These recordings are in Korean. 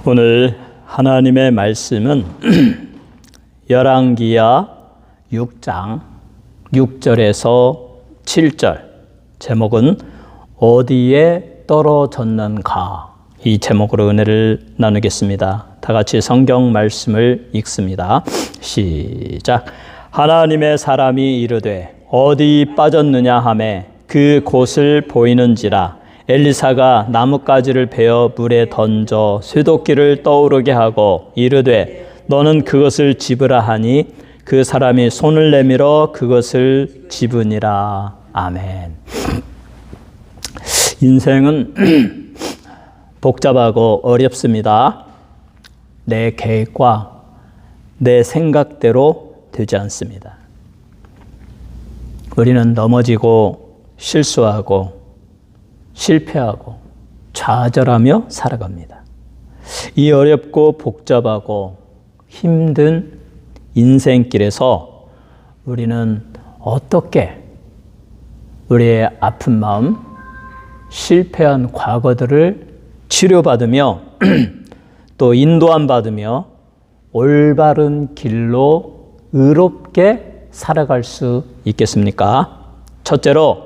오늘 하나님의 말씀은 열왕기야 6장 6절에서 7절, 제목은 어디에 떨어졌는가, 이 제목으로 은혜를 나누겠습니다. 다 같이 성경 말씀을 읽습니다. 시작. 하나님의 사람이 이르되 어디 빠졌느냐 하매 그 곳을 보이는지라. 엘리사가 나뭇가지를 베어 물에 던져 쇠도끼를 떠오르게 하고 이르되 너는 그것을 집으라 하니 그 사람이 손을 내밀어 그것을 집으니라. 아멘. 인생은 복잡하고 어렵습니다. 내 계획과 내 생각대로 되지 않습니다. 우리는 넘어지고 실수하고 실패하고 좌절하며 살아갑니다. 이 어렵고 복잡하고 힘든 인생길에서 우리는 어떻게 우리의 아픈 마음, 실패한 과거들을 치료받으며 또 인도함 받으며 올바른 길로 의롭게 살아갈 수 있겠습니까? 첫째로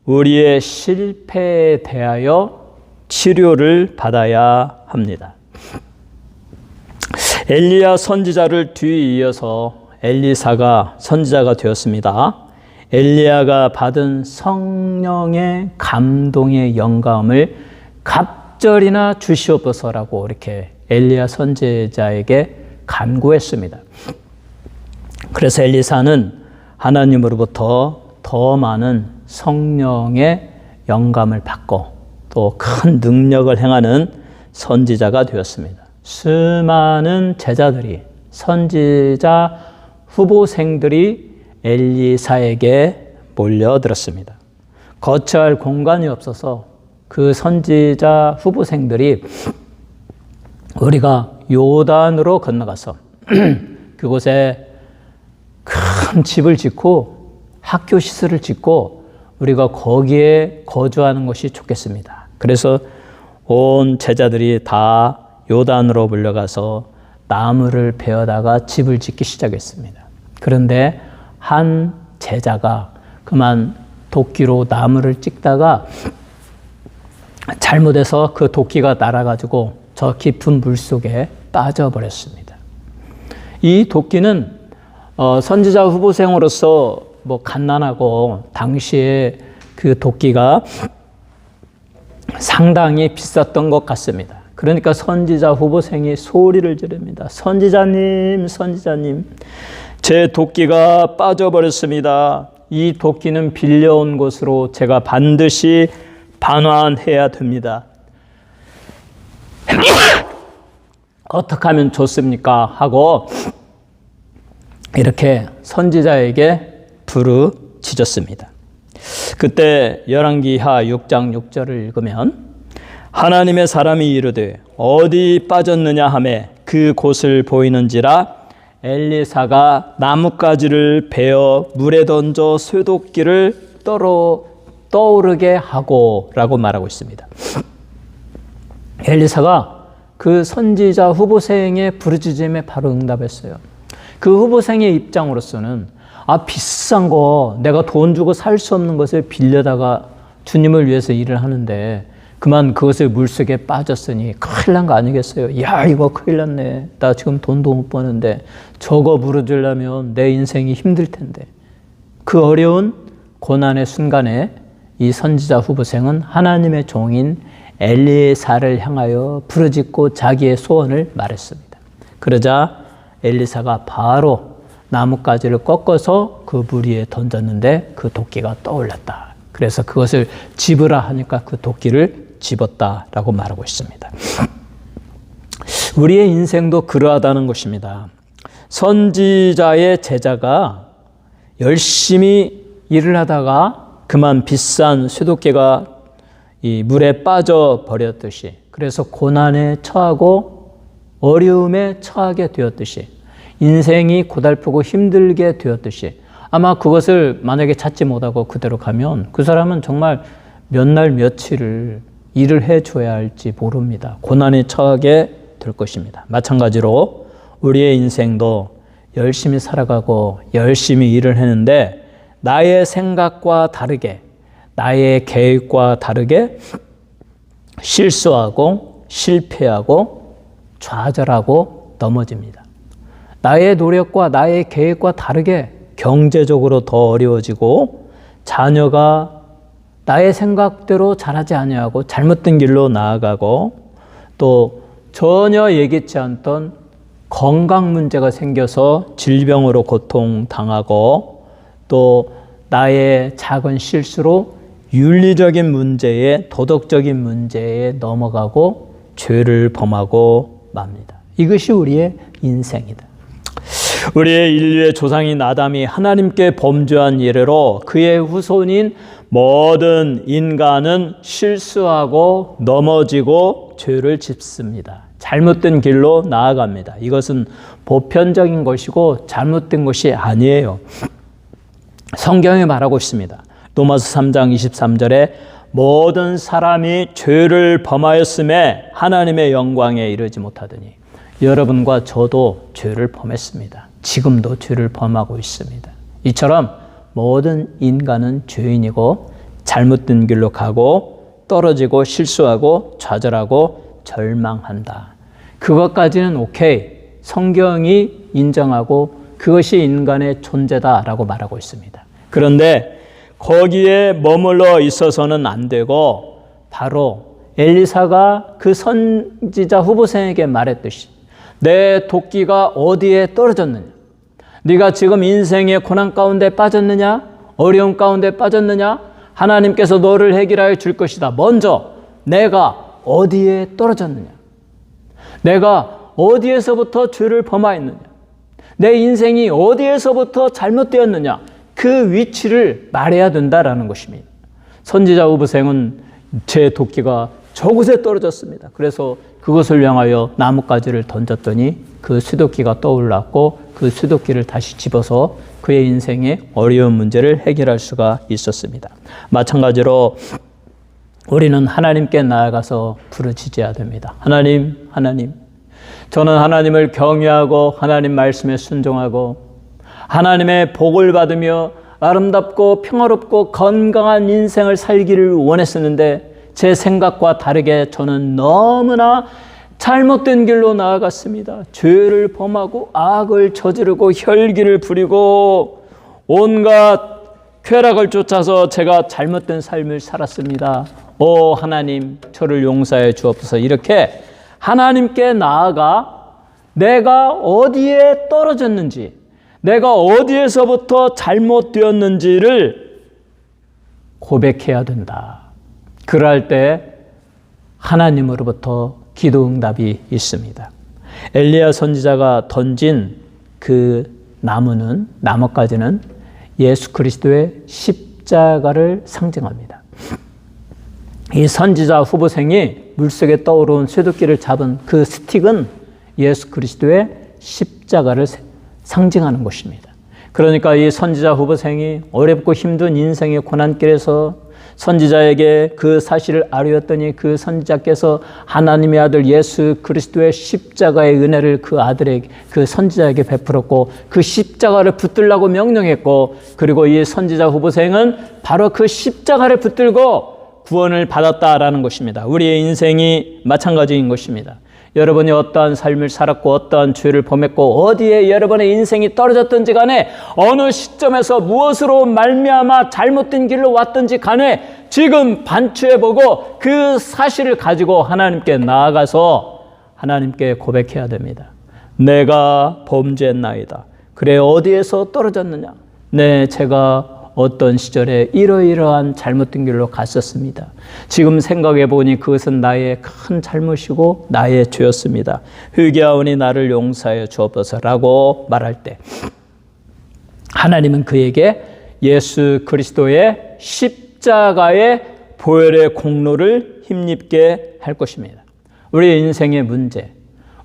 우리의 실패에 대하여 치료를 받아야 합니다. 엘리야 선지자를 뒤이어서 엘리사가 선지자가 되었습니다. 엘리야가 받은 성령의 감동의 영감을 갑절이나 주시옵소서라고 이렇게 엘리야 선지자에게 간구했습니다. 그래서 엘리사는 하나님으로부터 더 많은 성령의 영감을 받고 또 큰 능력을 행하는 선지자가 되었습니다. 수많은 제자들이, 선지자 후보생들이 엘리사에게 몰려들었습니다. 거처할 공간이 없어서 그 선지자 후보생들이 우리가 요단으로 건너가서 그곳에 큰 집을 짓고 학교 시설을 짓고 우리가 거기에 거주하는 것이 좋겠습니다. 그래서 온 제자들이 다 요단으로 몰려가서 나무를 베어다가 집을 짓기 시작했습니다. 그런데 한 제자가 그만 도끼로 나무를 찍다가 잘못해서 그 도끼가 날아가지고 저 깊은 물속에 빠져버렸습니다. 이 도끼는 선지자 후보생으로서 갓난하고 당시에 그 도끼가 상당히 비쌌던 것 같습니다. 그러니까 선지자 후보생이 소리를 지릅니다. 선지자님, 선지자님, 제 도끼가 빠져버렸습니다. 이 도끼는 빌려온 곳으로 제가 반드시 반환해야 됩니다. 어떻게 하면 좋습니까? 하고 이렇게 선지자에게 부르짖었습니다. 그때 열왕기하 6장 6절을 읽으면 하나님의 사람이 이르되 어디 빠졌느냐 하매 그 곳을 보이는지라. 엘리사가 나뭇가지를 베어 물에 던져 쇠도끼를 떠오르게 하고 라고 말하고 있습니다. 엘리사가 그 선지자 후보생의 부르짖음에 바로 응답했어요. 그 후보생의 입장으로서는 비싼 거, 내가 돈 주고 살 수 없는 것을 빌려다가 주님을 위해서 일을 하는데 그만 그것을 물속에 빠졌으니 큰일 난 거 아니겠어요? 야, 이거 큰일 났네. 나 지금 돈도 못 버는데 저거 부르주려면 내 인생이 힘들 텐데. 그 어려운 고난의 순간에 이 선지자 후보생은 하나님의 종인 엘리사를 향하여 부르짖고 자기의 소원을 말했습니다. 그러자 엘리사가 바로 나뭇가지를 꺾어서 그 물 위에 던졌는데 그 도끼가 떠올랐다. 그래서 그것을 집으라 하니까 그 도끼를 집었다라고 말하고 있습니다. 우리의 인생도 그러하다는 것입니다. 선지자의 제자가 열심히 일을 하다가 그만 비싼 쇠도끼가 이 물에 빠져 버렸듯이, 그래서 고난에 처하고 어려움에 처하게 되었듯이, 인생이 고달프고 힘들게 되었듯이, 아마 그것을 만약에 찾지 못하고 그대로 가면 그 사람은 정말 몇 날 며칠을 일을 해줘야 할지 모릅니다. 고난에 처하게 될 될 것입니다. 마찬가지로 우리의 인생도 열심히 살아가고 열심히 일을 했는데 나의 생각과 다르게, 나의 계획과 다르게 실수하고 실패하고 좌절하고 넘어집니다. 나의 노력과 나의 계획과 다르게 경제적으로 더 어려워지고 자녀가 나의 생각대로 자라지 아니하고 잘못된 길로 나아가고 또 전혀 예기치 않던 건강 문제가 생겨서 질병으로 고통당하고 또 나의 작은 실수로 윤리적인 문제에 도덕적인 문제에 넘어가고 죄를 범하고 맙니다. 이것이 우리의 인생이다. 우리의 인류의 조상인 아담이 하나님께 범죄한 이래로 그의 후손인 모든 인간은 실수하고 넘어지고 죄를 짓습니다. 잘못된 길로 나아갑니다. 이것은 보편적인 것이고 잘못된 것이 아니에요. 성경이 말하고 있습니다. 로마서 3장 23절에 모든 사람이 죄를 범하였음에 하나님의 영광에 이르지 못하더니 여러분과 저도 죄를 범했습니다. 지금도 죄를 범하고 있습니다. 이처럼 모든 인간은 죄인이고 잘못된 길로 가고 떨어지고 실수하고 좌절하고 절망한다. 그것까지는 오케이. 성경이 인정하고 그것이 인간의 존재다라고 말하고 있습니다. 그런데 거기에 머물러 있어서는 안 되고 바로 엘리사가 그 선지자 후보생에게 말했듯이 내 도끼가 어디에 떨어졌느냐? 네가 지금 인생의 고난 가운데 빠졌느냐? 어려움 가운데 빠졌느냐? 하나님께서 너를 해결하여 줄 것이다. 먼저 내가 어디에 떨어졌느냐? 내가 어디에서부터 죄를 범하였느냐? 내 인생이 어디에서부터 잘못되었느냐? 그 위치를 말해야 된다라는 것입니다. 선지자 후보생은 제 도끼가 저곳에 떨어졌습니다. 그래서 그것을 향하여 나뭇가지를 던졌더니 그 쇠도끼가 떠올랐고 그 쇠도끼를 다시 집어서 그의 인생의 어려운 문제를 해결할 수가 있었습니다. 마찬가지로 우리는 하나님께 나아가서 부르짖어야 됩니다. 하나님, 하나님. 저는 하나님을 경외하고 하나님 말씀에 순종하고 하나님의 복을 받으며 아름답고 평화롭고 건강한 인생을 살기를 원했었는데 제 생각과 다르게 저는 너무나 잘못된 길로 나아갔습니다. 죄를 범하고 악을 저지르고 혈기를 부리고 온갖 쾌락을 쫓아서 제가 잘못된 삶을 살았습니다. 오 하나님, 저를 용서해 주옵소서. 이렇게 하나님께 나아가 내가 어디에 떨어졌는지, 내가 어디에서부터 잘못되었는지를 고백해야 된다. 그럴 때 하나님으로부터 기도 응답이 있습니다. 엘리야 선지자가 던진 그 나뭇가지는 예수 그리스도의 십자가를 상징합니다. 이 선지자 후보생이 물속에 떠오른 쇠도끼를 잡은 그 스틱은 예수 그리스도의 십자가를 상징하는 것입니다. 그러니까 이 선지자 후보생이 어렵고 힘든 인생의 고난길에서 선지자에게 그 사실을 알렸더니 그 선지자께서 하나님의 아들 예수 그리스도의 십자가의 은혜를 그 선지자에게 베풀었고 그 십자가를 붙들라고 명령했고 그리고 이 선지자 후보생은 바로 그 십자가를 붙들고 구원을 받았다라는 것입니다. 우리의 인생이 마찬가지인 것입니다. 여러분이 어떠한 삶을 살았고 어떠한 죄를 범했고 어디에 여러분의 인생이 떨어졌든지 간에 어느 시점에서 무엇으로 말미암아 잘못된 길로 왔든지 간에 지금 반추해보고 그 사실을 가지고 하나님께 나아가서 하나님께 고백해야 됩니다. 내가 범죄했나이다. 그래 어디에서 떨어졌느냐? 네, 제가 어떤 시절에 이러이러한 잘못된 길로 갔었습니다. 지금 생각해보니 그것은 나의 큰 잘못이고 나의 죄였습니다. 회개하오니 나를 용서하여 주옵소서라고 말할 때 하나님은 그에게 예수 그리스도의 십자가의 보혈의 공로를 힘입게 할 것입니다. 우리 인생의 문제,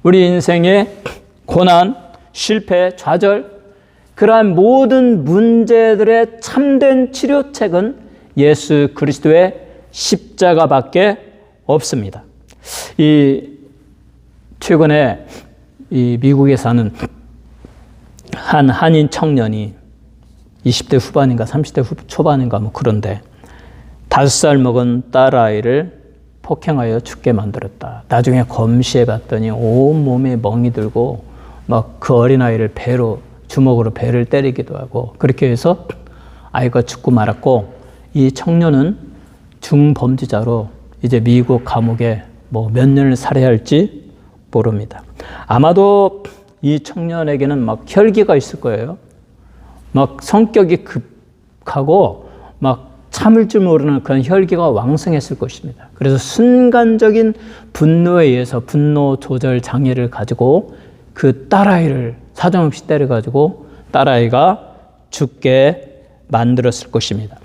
우리 인생의 고난, 실패, 좌절, 그러한 모든 문제들의 참된 치료책은 예수 그리스도의 십자가밖에 없습니다. 이 최근에 이 미국에 사는 한 한인 청년이 20대 후반인가 30대 초반인가 뭐 그런데 5살 먹은 딸아이를 폭행하여 죽게 만들었다. 나중에 검시해 봤더니 온몸에 멍이 들고 막 그 어린아이를 주먹으로 배를 때리기도 하고 그렇게 해서 아이가 죽고 말았고 이 청년은 중범죄자로 이제 미국 감옥에 뭐 몇 년을 살아야 할지 모릅니다. 아마도 이 청년에게는 막 혈기가 있을 거예요. 막 성격이 급하고 막 참을 줄 모르는 그런 혈기가 왕성했을 것입니다. 그래서 순간적인 분노에 의해서 분노 조절 장애를 가지고 그 딸아이를 사정없이 때려가지고 딸아이가 죽게 만들었을 것입니다.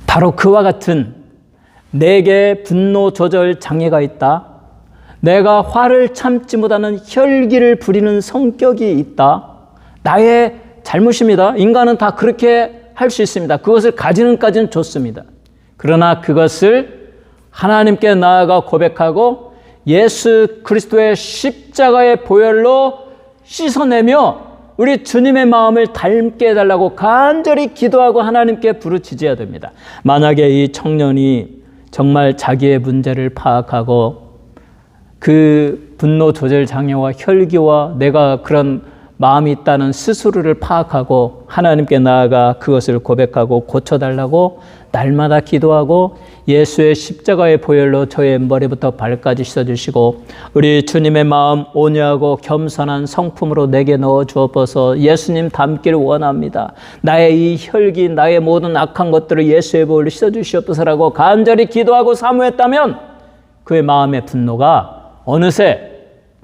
바로 그와 같은 내게 분노 조절 장애가 있다. 내가 화를 참지 못하는 혈기를 부리는 성격이 있다. 나의 잘못입니다. 인간은 다 그렇게 할 수 있습니다. 그것을 가지는 까지는 좋습니다. 그러나 그것을 하나님께 나아가 고백하고 예수 그리스도의 십자가의 보혈로 씻어내며 우리 주님의 마음을 닮게 해달라고 간절히 기도하고 하나님께 부르짖어야 됩니다. 만약에 이 청년이 정말 자기의 문제를 파악하고 그 분노 조절 장애와 혈기와 내가 그런 마음이 있다는 스스로를 파악하고 하나님께 나아가 그것을 고백하고 고쳐달라고 날마다 기도하고 예수의 십자가의 보혈로 저의 머리부터 발까지 씻어주시고 우리 주님의 마음 온유하고 겸손한 성품으로 내게 넣어 주옵소서. 예수님 닮기를 원합니다. 나의 이 혈기 나의 모든 악한 것들을 예수의 보혈로 씻어주시옵소서라고 간절히 기도하고 사모했다면 그의 마음의 분노가 어느새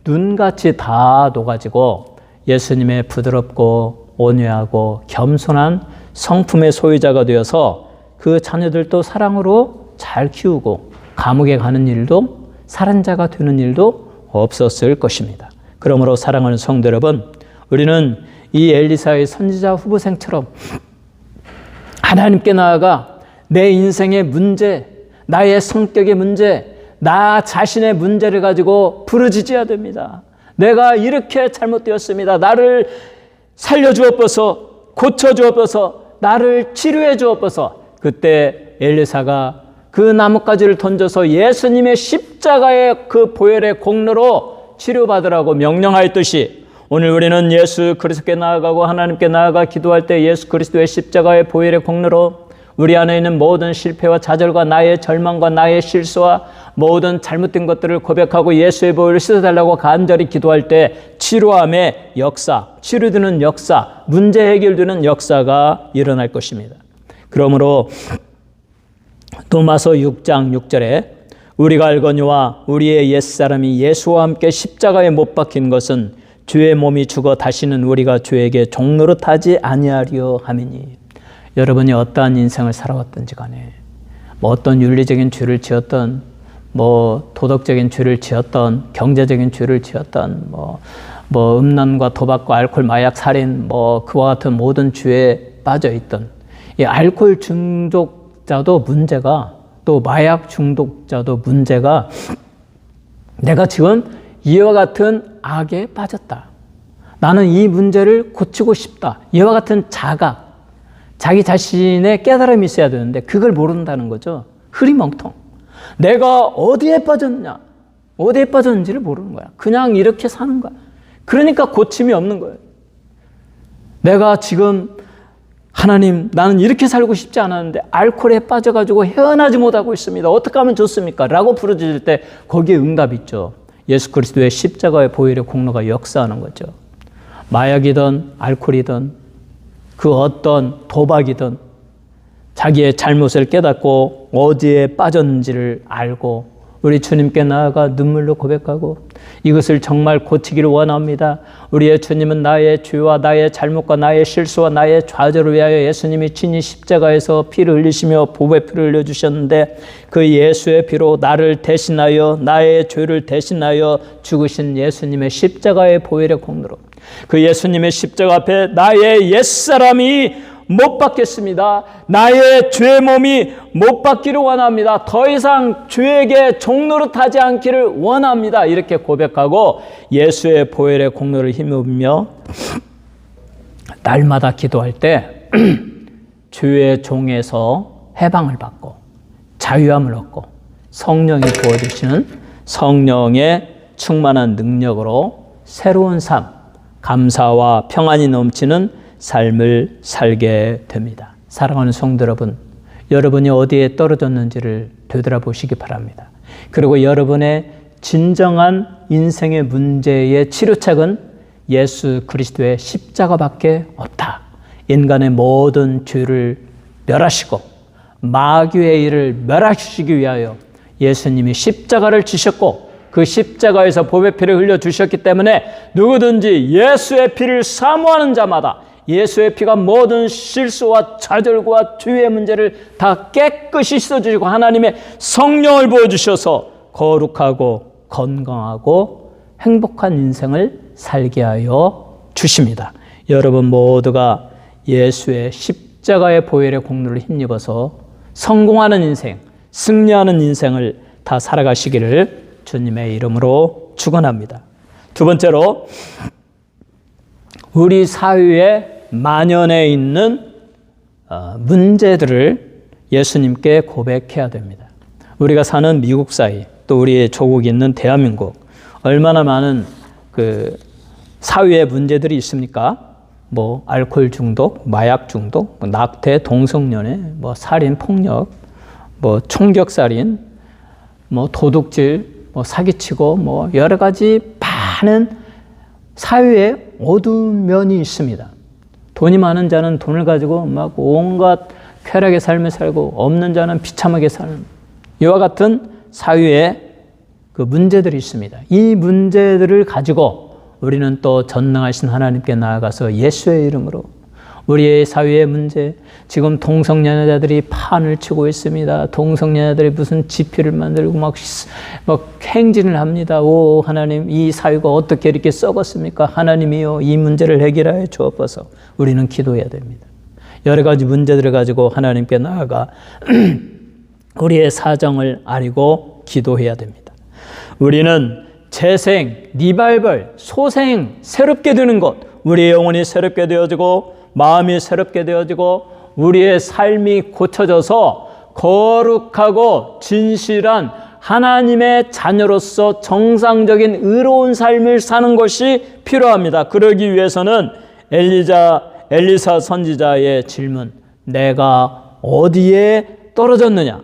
눈같이 다 녹아지고 예수님의 부드럽고 온유하고 겸손한 성품의 소유자가 되어서 그 자녀들도 사랑으로 잘 키우고 감옥에 가는 일도 살인자가 되는 일도 없었을 것입니다. 그러므로 사랑하는 성도 여러분, 우리는 이 엘리사의 선지자 후보생처럼 하나님께 나아가 내 인생의 문제, 나의 성격의 문제, 나 자신의 문제를 가지고 부르짖어야 됩니다. 내가 이렇게 잘못되었습니다. 나를 살려주옵소서, 고쳐주옵소서, 나를 치료해 주옵소서. 그때 엘리사가 그 나뭇가지를 던져서 예수님의 십자가의 그 보혈의 공로로 치료받으라고 명령하였듯이 오늘 우리는 예수 그리스도께 나아가고 하나님께 나아가 기도할 때 예수 그리스도의 십자가의 보혈의 공로로 우리 안에 있는 모든 실패와 좌절과 나의 절망과 나의 실수와 모든 잘못된 것들을 고백하고 예수의 보혈을 씻어달라고 간절히 기도할 때 치료함의 역사, 치료되는 역사, 문제 해결되는 역사가 일어날 것입니다. 그러므로 도마서 6장 6절에 우리가 알거니와 우리의 옛사람이 예수와 함께 십자가에 못 박힌 것은 주의 몸이 죽어 다시는 우리가 주에게 종노릇하지 아니하리요 하미니. 여러분이 어떠한 인생을 살아왔든지 간에 뭐 어떤 윤리적인 죄를 지었던 뭐 도덕적인 죄를 지었던 경제적인 죄를 지었던 뭐 음란과 도박과 알코올, 마약, 살인 뭐 그와 같은 모든 죄에 빠져 있던 이 알코올 중독자도 문제가 또 마약 중독자도 문제가 내가 지금 이와 같은 악에 빠졌다. 나는 이 문제를 고치고 싶다. 이와 같은 자각, 자기 자신의 깨달음이 있어야 되는데 그걸 모른다는 거죠. 흐리멍텅. 내가 어디에 빠졌냐, 어디에 빠졌는지를 모르는 거야. 그냥 이렇게 사는 거야. 그러니까 고침이 없는 거예요. 내가 지금 하나님, 나는 이렇게 살고 싶지 않았는데 알코올에 빠져가지고 헤어나지 못하고 있습니다. 어떻게 하면 좋습니까? 라고 부르짖을 때 거기에 응답이 있죠. 예수 그리스도의 십자가의 보혈의 공로가 역사하는 거죠. 마약이든 알코올이든 그 어떤 도박이든 자기의 잘못을 깨닫고 어디에 빠졌는지를 알고 우리 주님께 나아가 눈물로 고백하고 이것을 정말 고치기를 원합니다. 우리의 주님은 나의 죄와 나의 잘못과 나의 실수와 나의 좌절을 위하여 예수님이 친히 십자가에서 피를 흘리시며 보배 피를 흘려주셨는데 그 예수의 피로 나를 대신하여 나의 죄를 대신하여 죽으신 예수님의 십자가의 보혈의 공로로 그 예수님의 십자가 앞에 나의 옛사람이 못 받겠습니다. 나의 죄 몸이 못 받기를 원합니다. 더 이상 죄에게 종노릇하지 않기를 원합니다. 이렇게 고백하고 예수의 보혈의 공로를 힘입으며 날마다 기도할 때 죄의 종에서 해방을 받고 자유함을 얻고 성령이 부어주시는 성령의 충만한 능력으로 새로운 삶, 감사와 평안이 넘치는 삶을 살게 됩니다. 사랑하는 성도 여러분, 여러분이 어디에 떨어졌는지를 되돌아보시기 바랍니다. 그리고 여러분의 진정한 인생의 문제의 치료책은 예수 그리스도의 십자가밖에 없다. 인간의 모든 죄를 멸하시고 마귀의 일을 멸하시기 위하여 예수님이 십자가를 지셨고 그 십자가에서 보배 피를 흘려주셨기 때문에 누구든지 예수의 피를 사모하는 자마다 예수의 피가 모든 실수와 좌절과 죄의 문제를 다 깨끗이 씻어주시고 하나님의 성령을 부어주셔서 거룩하고 건강하고 행복한 인생을 살게 하여 주십니다. 여러분 모두가 예수의 십자가의 보혈의 공로를 힘입어서 성공하는 인생, 승리하는 인생을 다 살아가시기를 주님의 이름으로 축원합니다. 두 번째로 우리 사회에 만연해 있는 문제들을 예수님께 고백해야 됩니다. 우리가 사는 미국 사회, 또 우리의 조국이 있는 대한민국, 얼마나 많은 그 사회의 문제들이 있습니까? 뭐 알코올 중독, 마약 중독, 낙태, 동성연애, 뭐 살인, 폭력, 뭐 총격살인, 뭐 도둑질, 뭐 사기치고 뭐 여러 가지 많은 사회에 어두운 면이 있습니다. 돈이 많은 자는 돈을 가지고 막 온갖 쾌락의 삶을 살고 없는 자는 비참하게 사는 이와 같은 사회에 그 문제들이 있습니다. 이 문제들을 가지고 우리는 또 전능하신 하나님께 나아가서 예수의 이름으로 우리의 사회의 문제, 지금 동성연애자들이 판을 치고 있습니다. 동성연애자들이 무슨 지피를 만들고 막 행진을 합니다. 오 하나님, 이 사회가 어떻게 이렇게 썩었습니까? 하나님이요, 이 문제를 해결하여 주옵소서. 우리는 기도해야 됩니다. 여러 가지 문제들을 가지고 하나님께 나아가 우리의 사정을 아리고 기도해야 됩니다. 우리는 재생, 리바이벌, 소생, 새롭게 되는 것, 우리의 영혼이 새롭게 되어지고 마음이 새롭게 되어지고 우리의 삶이 고쳐져서 거룩하고 진실한 하나님의 자녀로서 정상적인 의로운 삶을 사는 것이 필요합니다. 그러기 위해서는 엘리사 선지자의 질문, 내가 어디에 떨어졌느냐?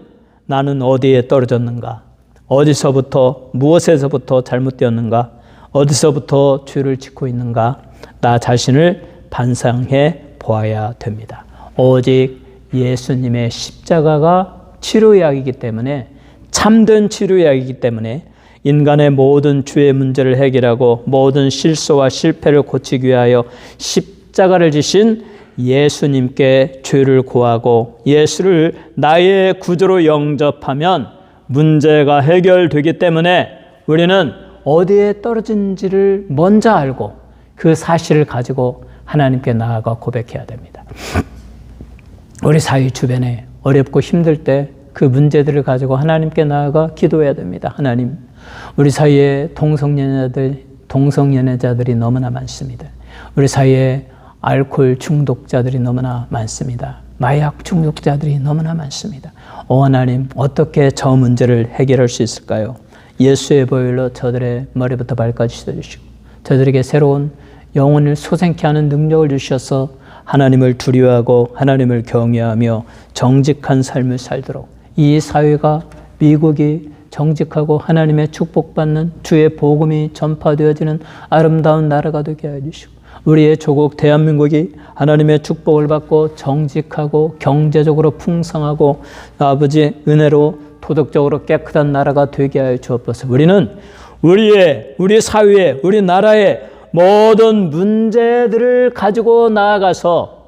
나는 어디에 떨어졌는가? 어디서부터, 무엇에서부터 잘못되었는가? 어디서부터 죄를 짓고 있는가? 나 자신을 반성해 보아야 됩니다. 오직 예수님의 십자가가 치료약이기 때문에, 참된 치료약이기 때문에 인간의 모든 죄의 문제를 해결하고 모든 실수와 실패를 고치기 위하여 십자가를 지신 예수님께 죄를 구하고 예수를 나의 구주로 영접하면 문제가 해결되기 때문에 우리는 어디에 떨어진지를 먼저 알고 그 사실을 가지고 하나님께 나아가 고백해야 됩니다. 우리 사회 주변에 어렵고 힘들 때 그 문제들을 가지고 하나님께 나아가 기도해야 됩니다. 하나님, 우리 사이에 동성연애자들이 너무나 많습니다. 우리 사이에 알코올 중독자들이 너무나 많습니다. 마약 중독자들이 너무나 많습니다. 오 하나님, 어떻게 저 문제를 해결할 수 있을까요? 예수의 보혈로 저들의 머리부터 발까지 씻어주시고 저들에게 새로운 영혼을 소생케 하는 능력을 주셔서 하나님을 두려워하고 하나님을 경외하며 정직한 삶을 살도록, 이 사회가, 미국이 정직하고 하나님의 축복받는 주의 복음이 전파되어지는 아름다운 나라가 되게 해주시고, 우리의 조국 대한민국이 하나님의 축복을 받고 정직하고 경제적으로 풍성하고 아버지 은혜로 도덕적으로 깨끗한 나라가 되게 하여 주옵소서. 우리는 우리 사회에, 우리 나라의 모든 문제들을 가지고 나아가서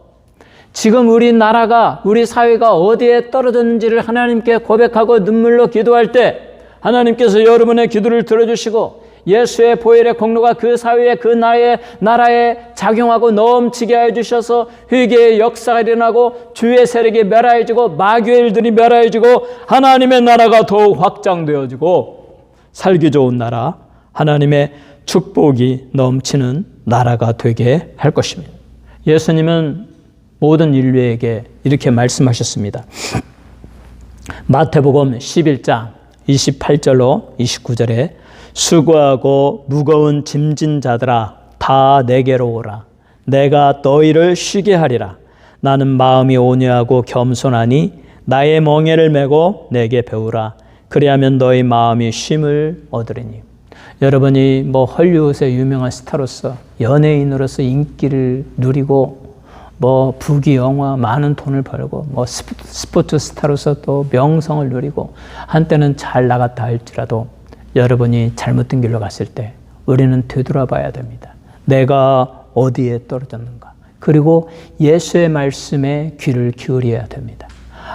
지금 우리 나라가, 우리 사회가 어디에 떨어졌는지를 하나님께 고백하고 눈물로 기도할 때 하나님께서 여러분의 기도를 들어주시고 예수의 보혈의 공로가 그 사회에 그 나라에 작용하고 넘치게 하여 주셔서 회개의 역사가 일어나고 주의 세력이 멸하여지고 마귀의 일들이 멸하여지고 하나님의 나라가 더욱 확장되어지고 살기 좋은 나라, 하나님의 축복이 넘치는 나라가 되게 할 것입니다. 예수님은 모든 인류에게 이렇게 말씀하셨습니다. 마태복음 11장 28절로 29절에 수고하고 무거운 짐진 자들아 다 내게로 오라. 내가 너희를 쉬게 하리라. 나는 마음이 온유하고 겸손하니 나의 멍에를 메고 내게 배우라. 그리하면 너희 마음이 쉼을 얻으리니. 여러분이 헐리우드의 유명한 스타로서 연예인으로서 인기를 누리고 부귀 영화 많은 돈을 벌고 스포츠 스타로서 또 명성을 누리고 한때는 잘 나갔다 할지라도 여러분이 잘못된 길로 갔을 때 우리는 되돌아봐야 됩니다. 내가 어디에 떨어졌는가? 그리고 예수의 말씀에 귀를 기울여야 됩니다.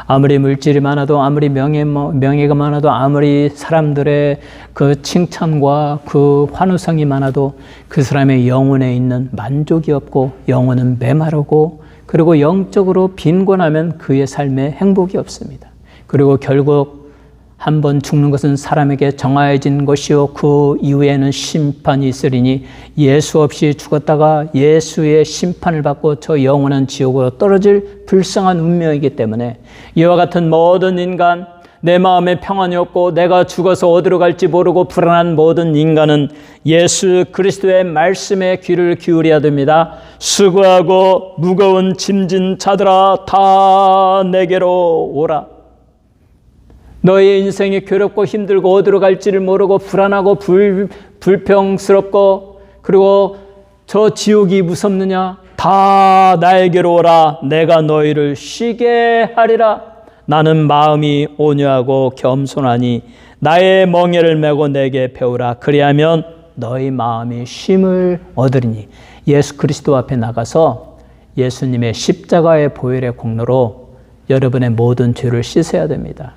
아무리 물질이 많아도 아무리 명예가 많아도 아무리 사람들의 그 칭찬과 그 환호성이 많아도 그 사람의 영혼에 있는 만족이 없고 영혼은 메마르고 그리고 영적으로 빈곤하면 그의 삶에 행복이 없습니다. 그리고 결국 한번 죽는 것은 사람에게 정하여진 것이요 그 이후에는 심판이 있으리니 예수 없이 죽었다가 예수의 심판을 받고 저 영원한 지옥으로 떨어질 불쌍한 운명이기 때문에 이와 같은 모든 인간, 내 마음에 평안이 없고 내가 죽어서 어디로 갈지 모르고 불안한 모든 인간은 예수 그리스도의 말씀에 귀를 기울여야 됩니다. 수고하고 무거운 짐진 자들아 다 내게로 오라. 너의 인생이 괴롭고 힘들고 어디로 갈지를 모르고 불안하고 불평스럽고 그리고 저 지옥이 무섭느냐? 다 나에게로 오라. 내가 너희를 쉬게 하리라. 나는 마음이 온유하고 겸손하니 나의 멍에를 메고 내게 배우라. 그리하면 너희 마음이 쉼을 얻으리니. 예수 그리스도 앞에 나가서 예수님의 십자가의 보혈의 공로로 여러분의 모든 죄를 씻어야 됩니다.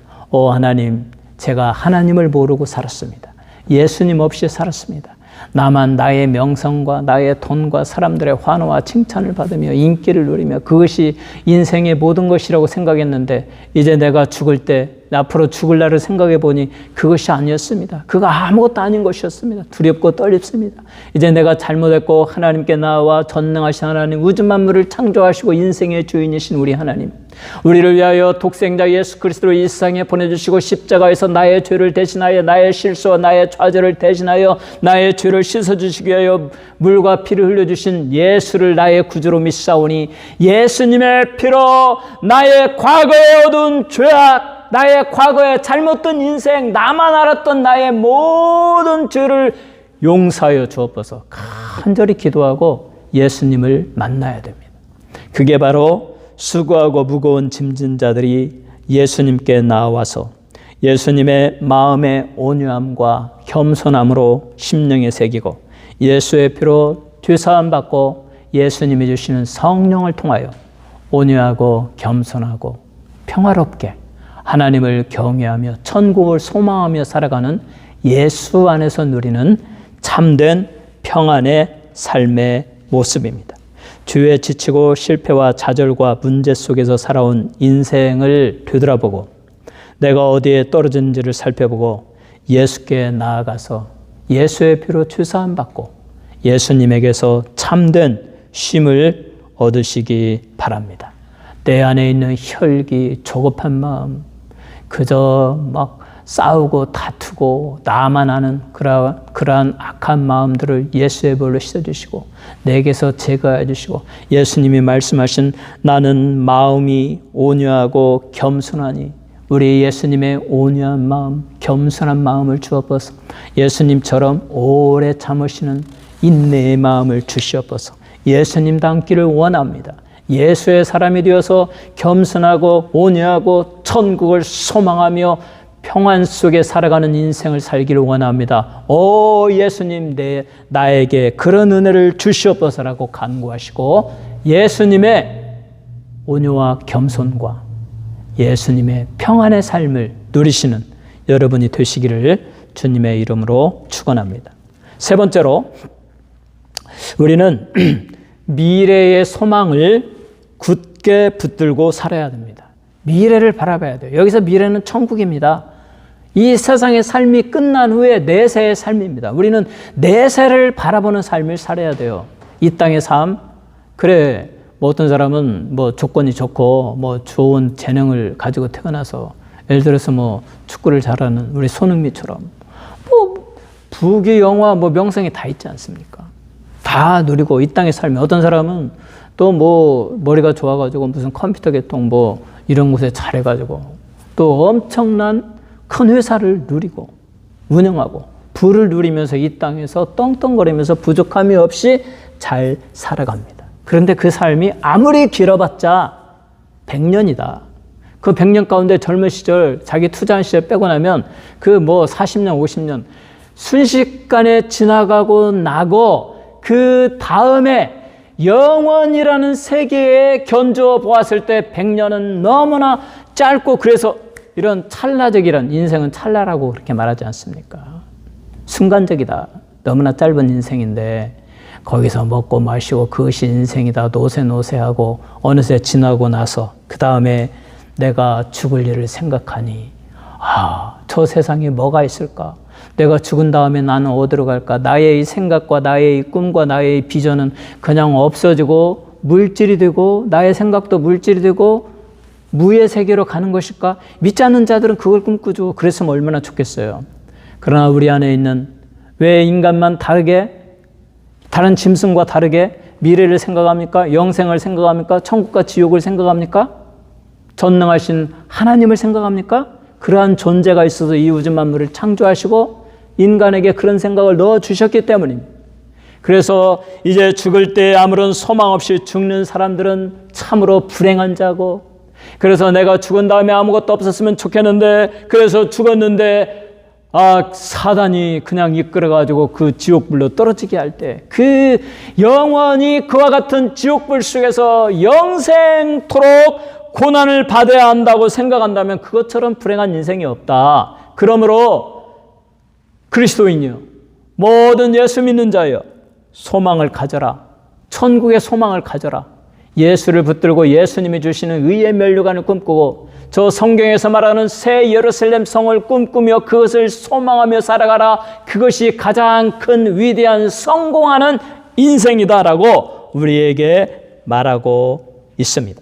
하나님, 제가 하나님을 모르고 살았습니다. 예수님 없이 살았습니다. 나만 나의 명성과 나의 돈과 사람들의 환호와 칭찬을 받으며 인기를 누리며 그것이 인생의 모든 것이라고 생각했는데 이제 내가 죽을 때 앞으로 죽을 날을 생각해 보니 그것이 아니었습니다. 그거 아무것도 아닌 것이었습니다. 두렵고 떨립습니다. 이제 내가 잘못했고 하나님께 나와 전능하신 하나님, 우주 만물을 창조하시고 인생의 주인이신 우리 하나님, 우리를 위하여 독생자 예수 그리스도를 이 세상에 보내주시고 십자가에서 나의 죄를 대신하여 나의 실수와 나의 좌절을 대신하여 나의 죄를 씻어주시기 위하여 물과 피를 흘려주신 예수를 나의 구주로 믿사오니 예수님의 피로 나의 과거에 얻은 죄악, 나의 과거에 잘못된 인생, 나만 알았던 나의 모든 죄를 용서하여 주옵소서. 간절히 기도하고 예수님을 만나야 됩니다. 그게 바로 수고하고 무거운 짐진 자들이 예수님께 나와서 예수님의 마음의 온유함과 겸손함으로 심령에 새기고 예수의 피로 죄사함 받고 예수님이 주시는 성령을 통하여 온유하고 겸손하고 평화롭게 하나님을 경외하며 천국을 소망하며 살아가는 예수 안에서 누리는 참된 평안의 삶의 모습입니다. 주에 지치고 실패와 좌절과 문제 속에서 살아온 인생을 되돌아보고 내가 어디에 떨어졌는지를 살펴보고 예수께 나아가서 예수의 피로 주사함 받고 예수님에게서 참된 쉼을 얻으시기 바랍니다. 내 안에 있는 혈기, 조급한 마음, 그저 막 싸우고 다투고 나만 아는 그러한 악한 마음들을 예수의 볼로 씻어주시고 내게서 제거해 주시고 예수님이 말씀하신 나는 마음이 온유하고 겸손하니 우리 예수님의 온유한 마음, 겸손한 마음을 주옵소서. 예수님처럼 오래 참으시는 인내의 마음을 주시옵소서. 예수님 닮기를 원합니다. 예수의 사람이 되어서 겸손하고 온유하고 천국을 소망하며 평안 속에 살아가는 인생을 살기를 원합니다. 오 예수님, 나에게 그런 은혜를 주시옵소서라고 간구하시고 예수님의 온유와 겸손과 예수님의 평안의 삶을 누리시는 여러분이 되시기를 주님의 이름으로 축원합니다. 세 번째로 우리는 미래의 소망을 굳게 붙들고 살아야 됩니다. 미래를 바라봐야 돼요. 여기서 미래는 천국입니다. 이 세상의 삶이 끝난 후에 내세의 삶입니다. 우리는 내세를 바라보는 삶을 살아야 돼요. 이 땅의 삶, 그래, 뭐 어떤 사람은 뭐 조건이 좋고 뭐 좋은 재능을 가지고 태어나서 예를 들어서 뭐 축구를 잘하는 우리 손흥민처럼 뭐 부귀 영화 뭐 명성이 다 있지 않습니까? 다 누리고 이 땅의 삶이, 어떤 사람은 또 뭐 머리가 좋아가지고 무슨 컴퓨터 개통 뭐 이런 곳에 잘해가지고 또 엄청난 큰 회사를 누리고 운영하고 부를 누리면서 이 땅에서 떵떵거리면서 부족함이 없이 잘 살아갑니다. 그런데 그 삶이 아무리 길어봤자 100년이다. 그 100년 가운데 젊은 시절 자기 투자한 시절 빼고 나면 그 뭐 40년 50년 순식간에 지나가고 나고 그 다음에 영원이라는 세계에 견주어 보았을 때 100년은 너무나 짧고, 그래서 이런 찰나적이란, 인생은 찰나라고 그렇게 말하지 않습니까? 순간적이다. 너무나 짧은 인생인데 거기서 먹고 마시고 그것이 인생이다. 노세노세하고 어느새 지나고 나서 그 다음에 내가 죽을 일을 생각하니 저 세상에 뭐가 있을까? 내가 죽은 다음에 나는 어디로 갈까? 나의 이 생각과 나의 이 꿈과 나의 이 비전은 그냥 없어지고 물질이 되고 나의 생각도 물질이 되고 무의 세계로 가는 것일까? 믿지 않는 자들은 그걸 꿈꾸죠. 그랬으면 얼마나 좋겠어요. 그러나 우리 안에 있는, 왜 인간만 다르게, 다른 짐승과 다르게 미래를 생각합니까? 영생을 생각합니까? 천국과 지옥을 생각합니까? 전능하신 하나님을 생각합니까? 그러한 존재가 있어서 이 우주 만물을 창조하시고 인간에게 그런 생각을 넣어주셨기 때문입니다. 그래서 이제 죽을 때 아무런 소망 없이 죽는 사람들은 참으로 불행한 자고, 그래서 내가 죽은 다음에 아무것도 없었으면 좋겠는데, 그래서 죽었는데 사단이 그냥 이끌어가지고 그 지옥불로 떨어지게 할 때 그 영원히 그와 같은 지옥불 속에서 영생토록 고난을 받아야 한다고 생각한다면 그것처럼 불행한 인생이 없다. 그러므로 그리스도인이여, 모든 예수 믿는 자여, 소망을 가져라. 천국의 소망을 가져라. 예수를 붙들고 예수님이 주시는 의의 면류관을 꿈꾸고 저 성경에서 말하는 새 예루살렘 성을 꿈꾸며 그것을 소망하며 살아가라. 그것이 가장 큰 위대한 성공하는 인생이다라고 우리에게 말하고 있습니다.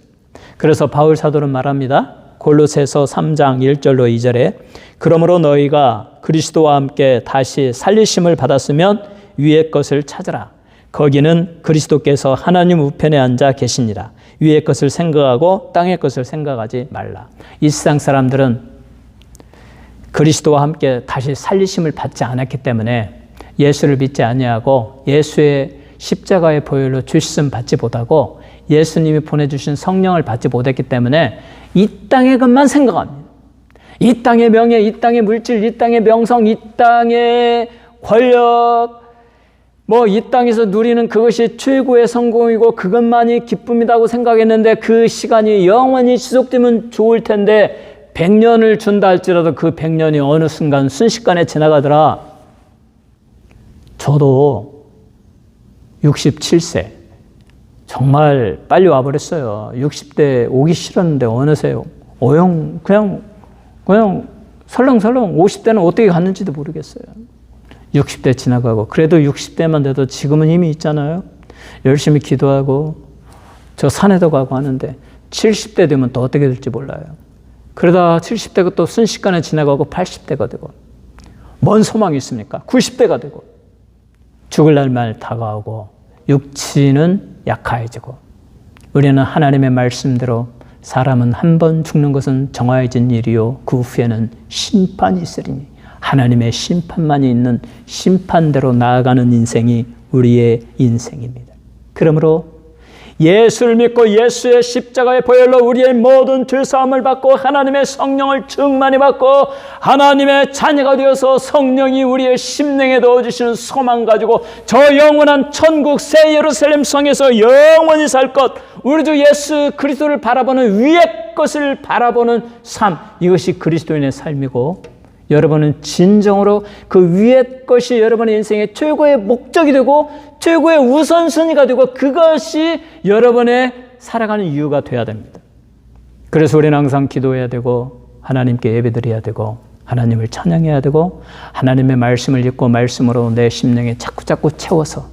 그래서 바울 사도는 말합니다. 골로새서 3장 1절로 2절에 그러므로 너희가 그리스도와 함께 다시 살리심을 받았으면 위의 것을 찾으라. 거기는 그리스도께서 하나님 우편에 앉아 계시니라. 위의 것을 생각하고 땅의 것을 생각하지 말라. 이 세상 사람들은 그리스도와 함께 다시 살리심을 받지 않았기 때문에 예수를 믿지 아니하고 예수의 십자가의 보혈로 주시씀 받지 못하고 예수님이 보내주신 성령을 받지 못했기 때문에 이 땅의 것만 생각합니다. 이 땅의 명예, 이 땅의 물질, 이 땅의 명성, 이 땅의 권력, 뭐 이 땅에서 누리는 그것이 최고의 성공이고 그것만이 기쁨이라고 생각했는데 그 시간이 영원히 지속되면 좋을 텐데 100년을 준다 할지라도 그 100년이 어느 순간 순식간에 지나가더라. 저도 67세 정말 빨리 와버렸어요. 60대 오기 싫었는데 어느새 그냥 설렁설렁 50대는 어떻게 갔는지도 모르겠어요. 60대 지나가고, 그래도 60대만 돼도 지금은 힘이 있잖아요. 열심히 기도하고 저 산에도 가고 하는데 70대 되면 또 어떻게 될지 몰라요. 그러다 70대가 또 순식간에 지나가고 80대가 되고, 뭔 소망이 있습니까? 90대가 되고, 죽을 날만 다가오고 육체는 약해지고, 우리는 하나님의 말씀대로 사람은 한 번 죽는 것은 정해진 일이요 그 후에는 심판이 있으리니, 하나님의 심판만이 있는 심판대로 나아가는 인생이 우리의 인생입니다. 그러므로 예수를 믿고 예수의 십자가의 보혈로 우리의 모든 죄사함을 받고 하나님의 성령을 충만히 받고 하나님의 자녀가 되어서 성령이 우리의 심령에 넣어주시는 소망 가지고 저 영원한 천국 새 예루살렘 성에서 영원히 살 것, 우리 주 예수 그리스도를 바라보는 위의 것을 바라보는 삶, 이것이 그리스도인의 삶이고 여러분은 진정으로 그 위의 것이 여러분의 인생의 최고의 목적이 되고 최고의 우선순위가 되고 그것이 여러분의 살아가는 이유가 돼야 됩니다. 그래서 우리는 항상 기도해야 되고 하나님께 예배드려야 되고 하나님을 찬양해야 되고 하나님의 말씀을 읽고 말씀으로 내 심령에 자꾸자꾸 채워서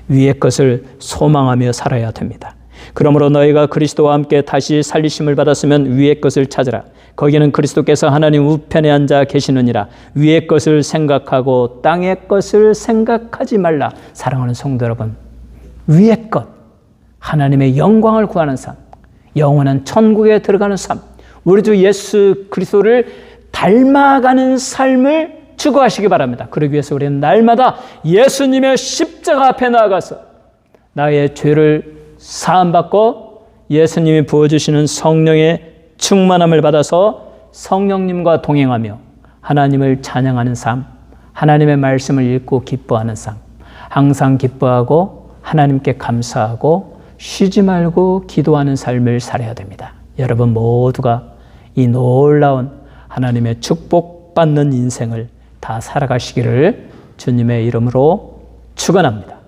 위의 것을 소망하며 살아야 됩니다. 그러므로 너희가 그리스도와 함께 다시 살리심을 받았으면 위의 것을 찾으라. 거기는 그리스도께서 하나님 우편에 앉아 계시느니라. 위의 것을 생각하고 땅의 것을 생각하지 말라. 사랑하는 성도 여러분, 위의 것, 하나님의 영광을 구하는 삶, 영원한 천국에 들어가는 삶, 우리 주 예수 그리스도를 닮아가는 삶을 추구하시기 바랍니다. 그러기 위해서 우리는 날마다 예수님의 십자가 앞에 나아가서 나의 죄를 사함받고 예수님이 부어주시는 성령의 충만함을 받아서 성령님과 동행하며 하나님을 찬양하는 삶, 하나님의 말씀을 읽고 기뻐하는 삶, 항상 기뻐하고 하나님께 감사하고 쉬지 말고 기도하는 삶을 살아야 됩니다. 여러분 모두가 이 놀라운 하나님의 축복받는 인생을 다 살아가시기를 주님의 이름으로 축원합니다.